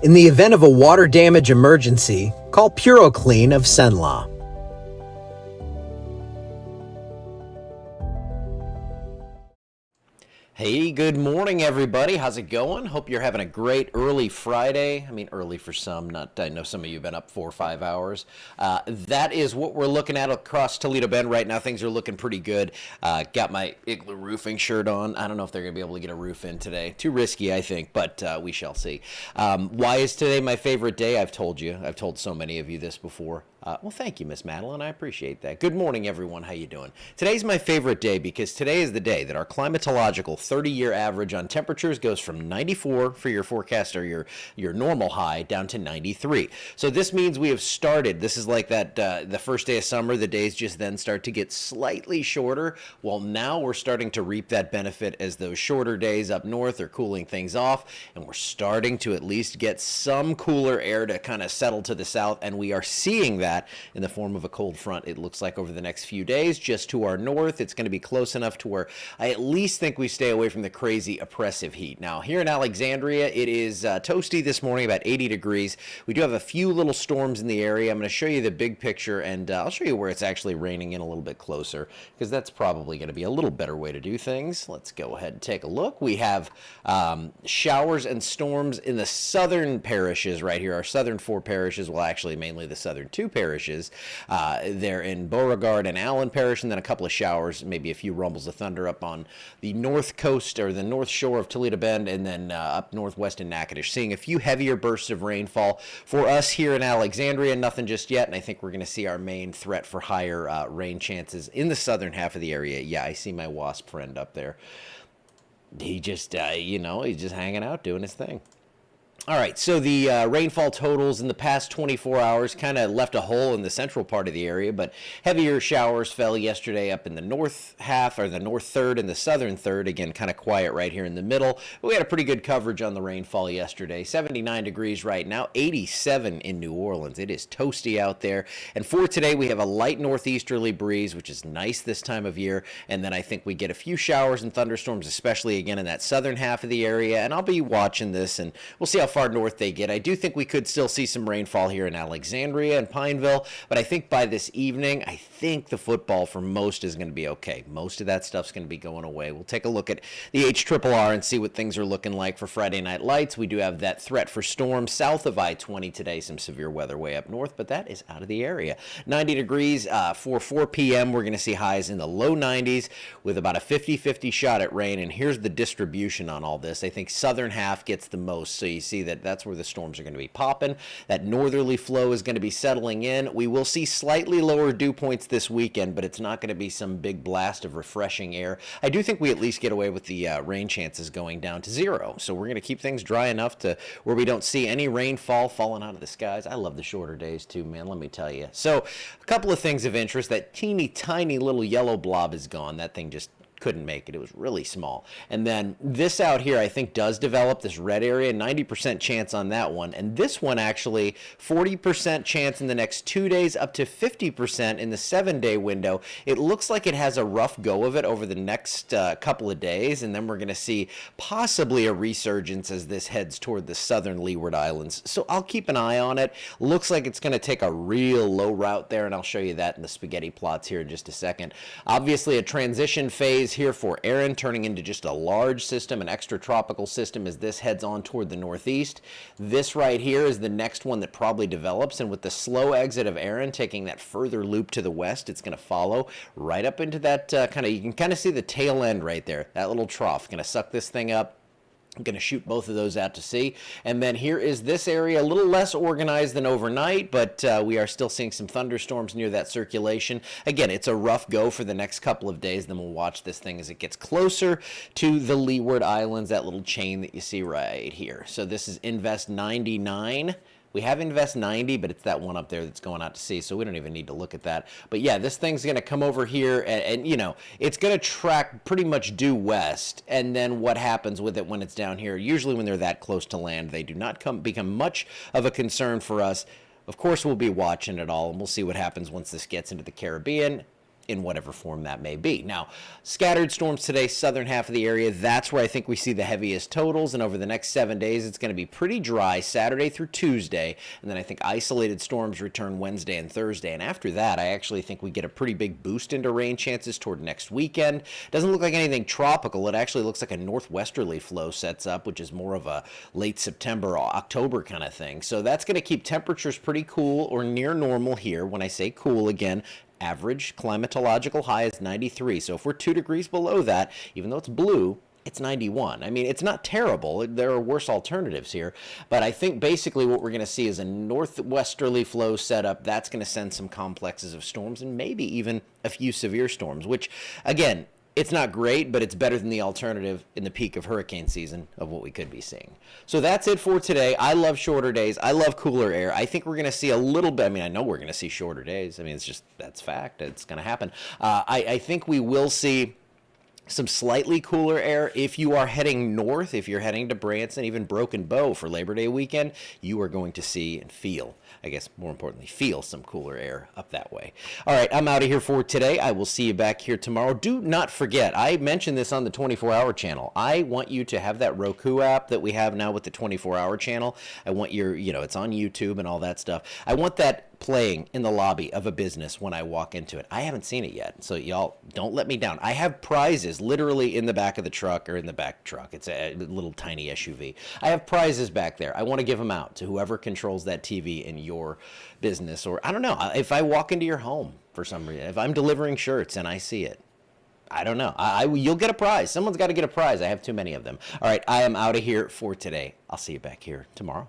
In the event of a water damage emergency, call PuroClean of Cenla. Hey, good morning, everybody. How's it going? Hope you're having a great early Friday. I mean, early for some, not, I know some of you have been up 4 or 5 hours. That is what we're looking at across Toledo Bend right now. Things are looking pretty good. Got my Igloo roofing shirt on. I don't know if they're going to be able to get a roof in today. Too risky, I think, but we shall see. Why is today my favorite day? I've told you. I've told so many of you this before. Well, thank you, Miss Madeline. I appreciate that. Good morning, everyone. How you doing? Today's my favorite day because today is the day that our climatological 30-year average on temperatures goes from 94 for your forecast or your normal high down to 93. So this means we have started. This is like that the first day of summer. The days just then start to get slightly shorter. Well, now we're starting to reap that benefit as those shorter days up north are cooling things off, and we're starting to at least get some cooler air to kind of settle to the south, and we are seeing that in the form of a cold front. It looks like over the next few days, just to our north, it's going to be close enough to where I at least think we stay away from the crazy oppressive heat. Now, here in Alexandria, it is toasty this morning, about 80 degrees. We do have a few little storms in the area. I'm going to show you the big picture, and I'll show you where it's actually raining in a little bit closer, because that's probably going to be a little better way to do things. Let's go ahead and take a look. We have showers and storms in the southern parishes right here. Our southern 4 parishes, well, actually mainly the southern 2 parishes. They're in Beauregard and Allen Parish, and then a couple of showers, maybe a few rumbles of thunder up on the north coast or the north shore of Toledo Bend, and then up northwest in Natchitoches. Seeing a few heavier bursts of rainfall for us here in Alexandria. Nothing just yet, and I think we're going to see our main threat for higher rain chances in the southern half of the area. Yeah, I see my wasp friend up there. He just, he's just hanging out doing his thing. All right, so the rainfall totals in the past 24 hours kind of left a hole in the central part of the area, but heavier showers fell yesterday up in the north half, or the north third and the southern third. Again, kind of quiet right here in the middle. We had a pretty good coverage on the rainfall yesterday. 79 degrees right now, 87 in New Orleans. It is toasty out there. And for today, we have a light northeasterly breeze, which is nice this time of year. And then I think we get a few showers and thunderstorms, especially again in that southern half of the area. And I'll be watching this, and we'll see how far north they get. I do think we could still see some rainfall here in Alexandria and Pineville, but I think by this evening, I think the football for most is going to be okay. Most of that stuff's going to be going away. We'll take a look at the HRRR and see what things are looking like for Friday Night Lights. We do have that threat for storms south of I-20 today, some severe weather way up north, but that is out of the area. 90 degrees for 4 p.m. We're going to see highs in the low 90s with about a 50-50 shot at rain, and here's the distribution on all this. I think southern half gets the most, so you see that's where the storms are going to be popping. That northerly flow is going to be settling in. We will see slightly lower dew points this weekend, but it's not going to be some big blast of refreshing air. I do think we at least get away with the rain chances going down to 0. So we're going to keep things dry enough to where we don't see any rainfall falling out of the skies. I love the shorter days too, man, let me tell you. So a couple of things of interest. That teeny tiny little yellow blob is gone. That thing just couldn't make it. It was really small. And then this out here, I think, does develop this red area, 90% chance on that one. And this one actually, 40% chance in the next 2 days, up to 50% in the 7-day window. It looks like it has a rough go of it over the next couple of days, and then we're going to see possibly a resurgence as this heads toward the southern Leeward Islands. So I'll keep an eye on it. Looks like it's going to take a real low route there, and I'll show you that in the spaghetti plots here in just a second. Obviously, a transition phase here for Erin, turning into just a large system, an extratropical system as this heads on toward the northeast. This right here is the next one that probably develops, and with the slow exit of Erin taking that further loop to the west, it's going to follow right up into that you can kind of see the tail end right there, that little trough. Going to suck this thing up. I'm going to shoot both of those out to sea. And then here is this area, a little less organized than overnight, but we are still seeing some thunderstorms near that circulation. Again, it's a rough go for the next couple of days. Then we'll watch this thing as it gets closer to the Leeward Islands, that little chain that you see right here. So this is Invest 99. We have Invest 90, but it's that one up there that's going out to sea, so we don't even need to look at that. But yeah, this thing's going to come over here, and you know, it's going to track pretty much due west, and then what happens with it when it's down here, usually when they're that close to land, they do not become much of a concern for us. Of course, we'll be watching it all, and we'll see what happens once this gets into the Caribbean. in whatever form that may be. Now, scattered storms today, southern half of the area, that's where I think we see the heaviest totals, and over the next 7 days, it's going to be pretty dry Saturday through Tuesday, and then I think isolated storms return Wednesday and Thursday, and after that, I actually think we get a pretty big boost into rain chances toward next weekend. Doesn't look like anything tropical. It actually looks like a northwesterly flow sets up, which is more of a late September, October kind of thing. So that's going to keep temperatures pretty cool or near normal here. When I say cool, again, average climatological high is 93. So if we're 2 degrees below that, even though it's blue, it's 91. I mean, it's not terrible. There are worse alternatives here. But I think basically what we're going to see is a northwesterly flow setup. That's going to send some complexes of storms and maybe even a few severe storms, which, again, it's not great, but it's better than the alternative in the peak of hurricane season of what we could be seeing. So that's it for today. I love shorter days. I love cooler air. I think we're going to see a little bit. I mean, I know we're going to see shorter days. I mean, it's just, that's fact. It's going to happen. I think we will see some slightly cooler air. If you are heading north, if you're heading to Branson, even Broken Bow for Labor Day weekend, you are going to see and feel, I guess more importantly, feel some cooler air up that way. All right, I'm out of here for today. I will see you back here tomorrow. Do not forget, I mentioned this on the 24-hour channel. I want you to have that Roku app that we have now with the 24-hour channel. I want your, it's on YouTube and all that stuff. I want that playing in the lobby of a business when I walk into it. I haven't seen it yet, so y'all don't let me down. I have prizes literally in the back of the truck, or in the back truck. It's a little tiny SUV. I have prizes back there. I want to give them out to whoever controls that TV in your business, or I don't know, if I walk into your home for some reason, if I'm delivering shirts and I see it, I don't know. You'll get a prize. Someone's got to get a prize. I have too many of them. All right, I am out of here for today. I'll see you back here tomorrow.